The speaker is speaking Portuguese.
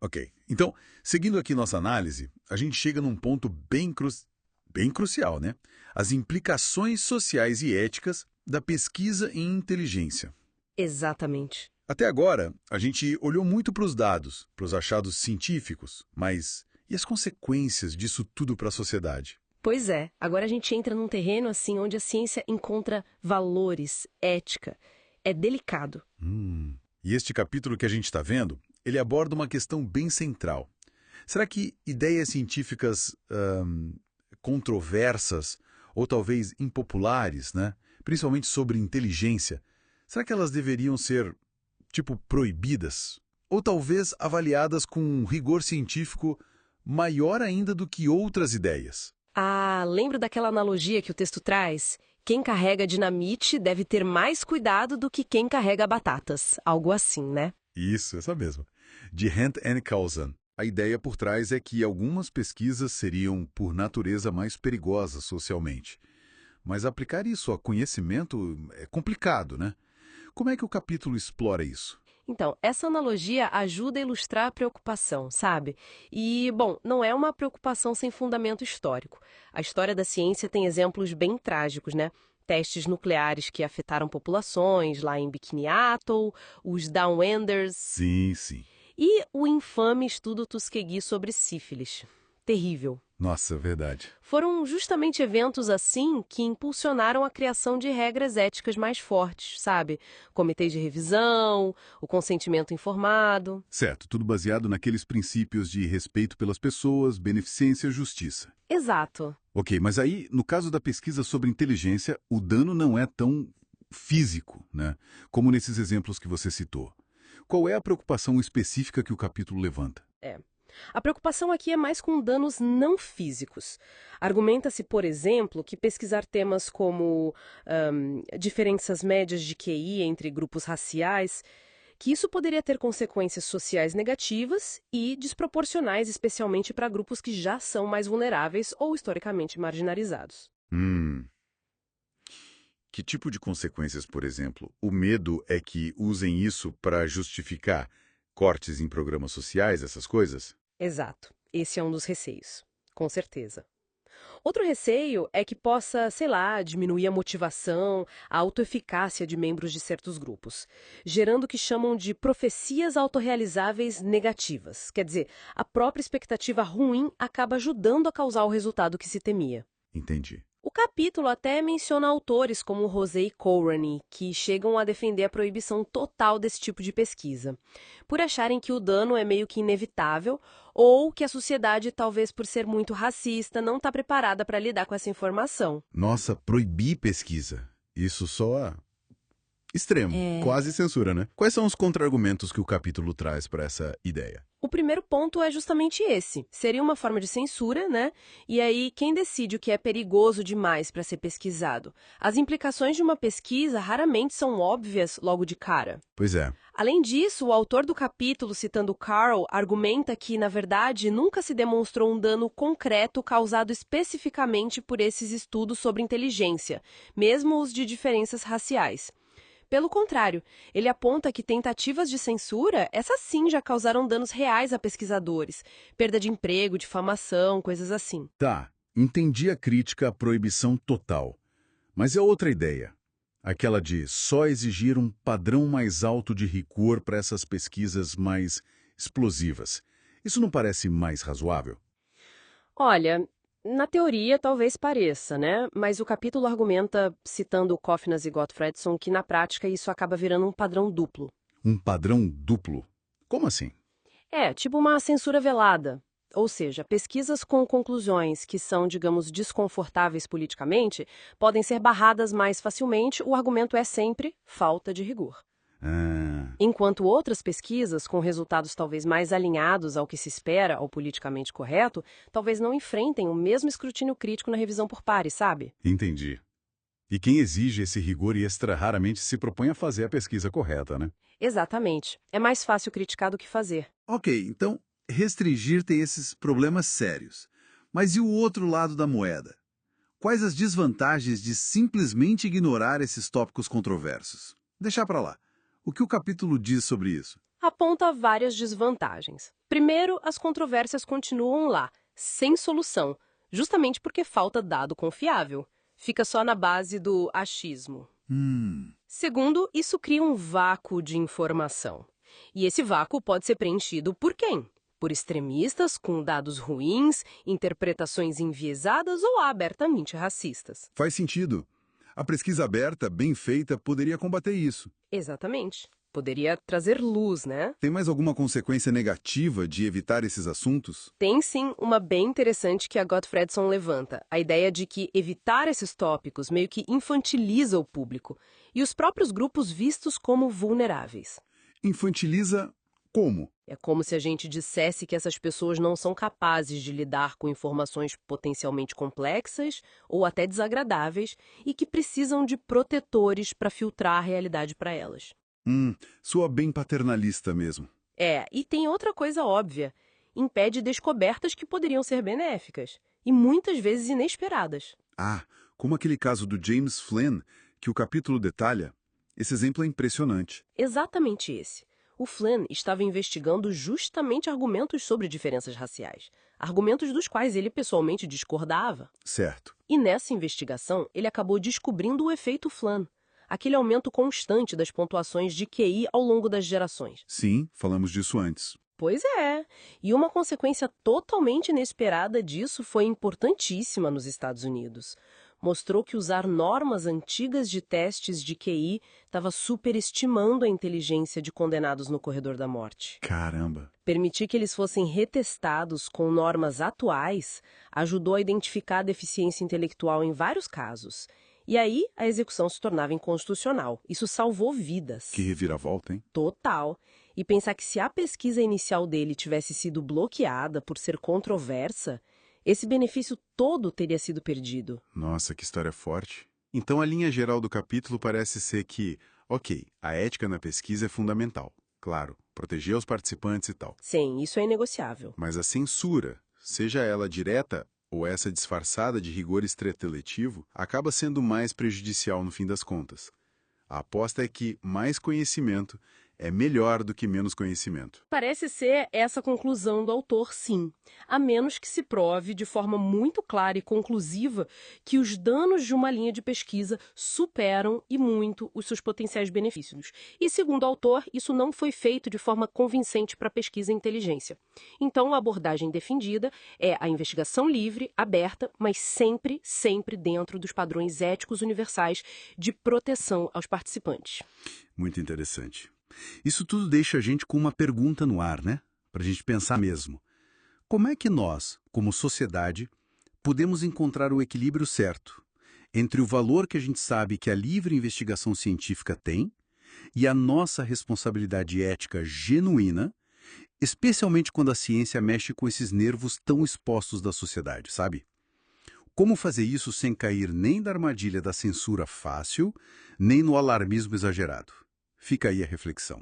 Ok. Então, seguindo aqui nossa análise, a gente chega num ponto bem crucial, né? As implicações sociais e éticas da pesquisa em inteligência. Exatamente. Até agora, a gente olhou muito para os dados, para os achados científicos, mas e as consequências disso tudo para a sociedade? Pois é, agora a gente entra num terreno assim onde a ciência encontra valores, ética. É delicado. E este capítulo que a gente está vendo, ele aborda uma questão bem central. Será que ideias científicas controversas ou talvez impopulares, né? Principalmente sobre inteligência, será que elas deveriam ser, tipo, proibidas? Ou talvez avaliadas com um rigor científico maior ainda do que outras ideias? Ah, lembra daquela analogia que o texto traz? Quem carrega dinamite deve ter mais cuidado do que quem carrega batatas. Algo assim, né? Isso, essa mesma. De Hunt and Coulson. A ideia por trás é que algumas pesquisas seriam, por natureza, mais perigosas socialmente. Mas aplicar isso a conhecimento é complicado, né? Como é que o capítulo explora isso? Então, essa analogia ajuda a ilustrar a preocupação, sabe? E, bom, não é uma preocupação sem fundamento histórico. A história da ciência tem exemplos bem trágicos, né? Testes nucleares que afetaram populações, lá em Bikini Atoll, os Downwinders Sim, sim. e o infame estudo Tuskegee sobre sífilis. Terrível. Nossa, verdade. Foram justamente eventos assim que impulsionaram a criação de regras éticas mais fortes, sabe? Comitês de revisão, o consentimento informado. Certo, tudo baseado naqueles princípios de respeito pelas pessoas, beneficência e justiça. Exato. Ok, mas aí, no caso da pesquisa sobre inteligência, o dano não é tão físico, né? Como nesses exemplos que você citou. Qual é a preocupação específica que o capítulo levanta? É. A preocupação aqui é mais com danos não físicos. Argumenta-se, por exemplo, que pesquisar temas como diferenças médias de QI entre grupos raciais, que isso poderia ter consequências sociais negativas e desproporcionais, especialmente para grupos que já são mais vulneráveis ou historicamente marginalizados. Hum. Que tipo de consequências, por exemplo? O medo é que usem isso para justificar cortes em programas sociais, essas coisas? Exato. Esse é um dos receios. Com certeza. Outro receio é que possa, sei lá, diminuir a motivação, a autoeficácia de membros de certos grupos, gerando o que chamam de profecias autorrealizáveis negativas. Quer dizer, a própria expectativa ruim acaba ajudando a causar o resultado que se temia. Entendi. O capítulo até menciona autores como Rosé e Courtney, que chegam a defender a proibição total desse tipo de pesquisa, por acharem que o dano é meio que inevitável ou que a sociedade, talvez por ser muito racista, não está preparada para lidar com essa informação. Nossa, proibir pesquisa. Isso só extremo, É. quase censura, né? Quais são os contra-argumentos que o capítulo traz para essa ideia? O primeiro ponto é justamente esse. Seria uma forma de censura, né? E aí, quem decide o que é perigoso demais para ser pesquisado? As implicações de uma pesquisa raramente são óbvias logo de cara. Pois é. Além disso, o autor do capítulo, citando Carl, argumenta que, na verdade, nunca se demonstrou um dano concreto causado especificamente por esses estudos sobre inteligência, mesmo os de diferenças raciais. Pelo contrário, ele aponta que tentativas de censura, essas sim já causaram danos reais a pesquisadores, perda de emprego, difamação, coisas assim. Tá, entendi a crítica à proibição total. Mas é outra ideia. Aquela de só exigir um padrão mais alto de rigor para essas pesquisas mais explosivas. Isso não parece mais razoável? Olha, na teoria talvez pareça, né? Mas o capítulo argumenta, citando Kofinas e Gottfredson, que na prática isso acaba virando um padrão duplo. Um padrão duplo? Como assim? É, tipo uma censura velada. Ou seja, pesquisas com conclusões que são, digamos, desconfortáveis politicamente podem ser barradas mais facilmente. O argumento é sempre falta de rigor. Ah, Enquanto outras pesquisas, com resultados talvez mais alinhados ao que se espera, ao politicamente correto, talvez não enfrentem o mesmo escrutínio crítico na revisão por pares, sabe? entendi. E quem exige esse rigor extra raramente se propõe a fazer a pesquisa correta, né? Exatamente. É mais fácil criticar do que fazer. Ok, então restringir tem esses problemas sérios. Mas e o outro lado da moeda? Quais as desvantagens de simplesmente ignorar esses tópicos controversos? Deixar para lá. O que o capítulo diz sobre isso? Aponta várias desvantagens. Primeiro, as controvérsias continuam lá, sem solução, justamente porque falta dado confiável. Fica só na base do achismo. Segundo, isso cria um vácuo de informação. E esse vácuo pode ser preenchido por quem? Por extremistas com dados ruins, interpretações enviesadas ou abertamente racistas. Faz sentido. A pesquisa aberta, bem feita, poderia combater isso. Exatamente. Poderia trazer luz, né? Tem mais alguma consequência negativa de evitar esses assuntos? Tem sim uma bem interessante que a Gottfredson levanta, a ideia de que evitar esses tópicos meio que infantiliza o público e os próprios grupos vistos como vulneráveis. Infantiliza como? É como se a gente dissesse que essas pessoas não são capazes de lidar com informações potencialmente complexas ou até desagradáveis e que precisam de protetores para filtrar a realidade para elas. Soa bem paternalista mesmo. E tem outra coisa óbvia. Impede descobertas que poderiam ser benéficas e muitas vezes inesperadas. Como aquele caso do James Flynn, que o capítulo detalha. Esse exemplo é impressionante. Exatamente esse. O Flynn estava investigando justamente argumentos sobre diferenças raciais, argumentos dos quais ele pessoalmente discordava. Certo. E nessa investigação, ele acabou descobrindo o efeito Flynn, aquele aumento constante das pontuações de QI ao longo das gerações. Sim, falamos disso antes. Pois é, e uma consequência totalmente inesperada disso foi importantíssima nos Estados Unidos. Mostrou que usar normas antigas de testes de QI estava superestimando a inteligência de condenados no corredor da morte. Caramba! Permitir que eles fossem retestados com normas atuais ajudou a identificar a deficiência intelectual em vários casos. E aí, a execução se tornava inconstitucional. Isso salvou vidas. Que reviravolta, hein? Total. E pensar que se a pesquisa inicial dele tivesse sido bloqueada por ser controversa, esse benefício todo teria sido perdido. Nossa, que história forte. Então a linha geral do capítulo parece ser que, a ética na pesquisa é fundamental. Claro, proteger os participantes e tal. Sim, isso é inegociável. Mas a censura, seja ela direta ou essa disfarçada de rigor extraletivo, acaba sendo mais prejudicial no fim das contas. A aposta é que mais conhecimento é melhor do que menos conhecimento. Parece ser essa a conclusão do autor, sim. A menos que se prove de forma muito clara e conclusiva que os danos de uma linha de pesquisa superam e muito os seus potenciais benefícios. E, segundo o autor, isso não foi feito de forma convincente para a pesquisa e inteligência. Então, a abordagem defendida é a investigação livre, aberta, mas sempre, sempre dentro dos padrões éticos universais de proteção aos participantes. Muito interessante. Isso tudo deixa a gente com uma pergunta no ar, né? Para a gente pensar mesmo. Como é que nós, como sociedade, podemos encontrar o equilíbrio certo entre o valor que a gente sabe que a livre investigação científica tem e a nossa responsabilidade ética genuína, especialmente quando a ciência mexe com esses nervos tão expostos da sociedade, sabe? Como fazer isso sem cair nem na armadilha da censura fácil, nem no alarmismo exagerado? Fica aí a reflexão.